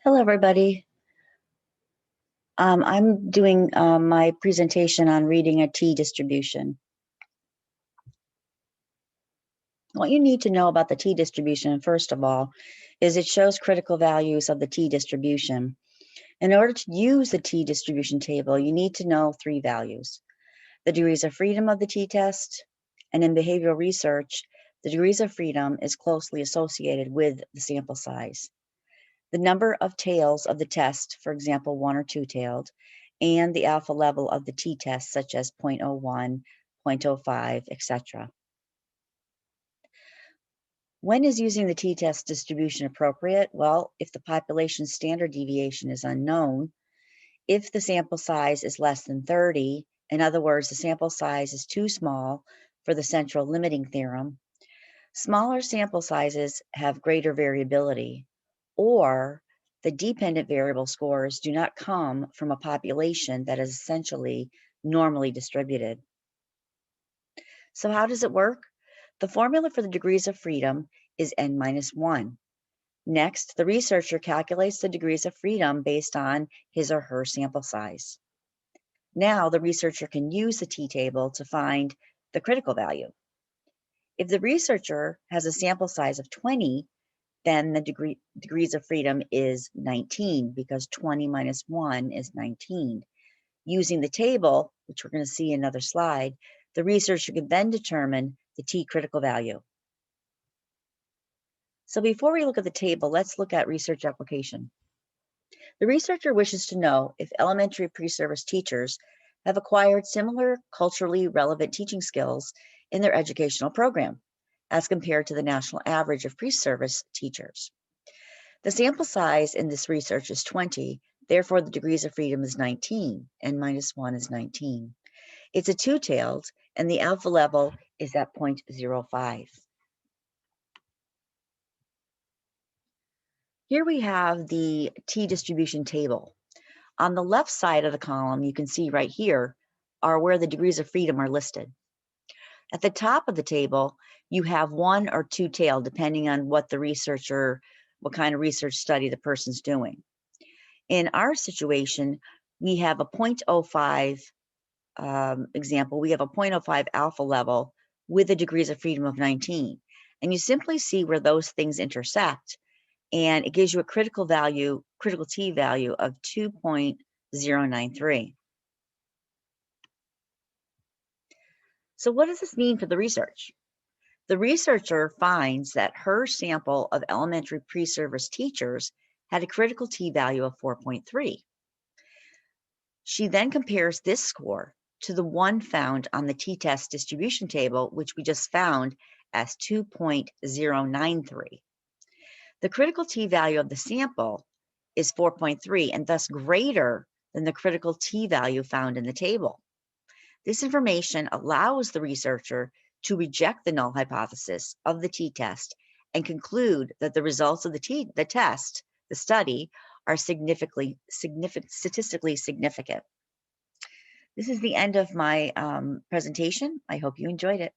Hello, everybody. I'm doing my presentation on reading a t-distribution. What you need to know about the t-distribution, first of all, is it shows critical values of the t-distribution. In order to use the t-distribution table, you need to know three values: the degrees of freedom of the t-test, and in behavioral research, the degrees of freedom is closely associated with the sample size. The number of tails of the test, for example, 1 or 2-tailed, and the alpha level of the t-test, such as 0.01, 0.05, etc. When is using the t-test distribution appropriate? Well, if the population standard deviation is unknown, if the sample size is less than 30, in other words, the sample size is too small for the central limiting theorem, smaller sample sizes have greater variability, or the dependent variable scores do not come from a population that is essentially normally distributed. So how does it work? The formula for the degrees of freedom is n-1. Next, the researcher calculates the degrees of freedom based on his or her sample size. Now, the researcher can use the t-table to find the critical value. If the researcher has a sample size of 20, then the degrees of freedom is 19, because 20 minus 1 is 19. Using the table, which we're going to see in another slide, the researcher can then determine the t critical value. So before we look at the table, let's look at research application. The researcher wishes to know if elementary pre-service teachers have acquired similar culturally relevant teaching skills in their educational program as compared to the national average of pre-service teachers. The sample size in this research is 20, therefore the degrees of freedom is 19, n-1 is 19. It's a two-tailed, and the alpha level is at 0.05. Here we have the t-distribution table. On the left side of the column, you can see right here, are where the degrees of freedom are listed. At the top of the table, you have one or two-tailed, depending on what kind of research study the person's doing. In our situation, we have a 0.05 example. We have a 0.05 alpha level with the degrees of freedom of 19. And you simply see where those things intersect, and it gives you a critical t value of 2.093. So what does this mean for the research? The researcher finds that her sample of elementary pre-service teachers had a critical t value of 4.3. She then compares this score to the one found on the t-test distribution table, which we just found as 2.093. The critical t value of the sample is 4.3 and thus greater than the critical t value found in the table. This information allows the researcher to reject the null hypothesis of the t-test and conclude that the results of the study, are statistically significant. This is the end of my presentation. I hope you enjoyed it.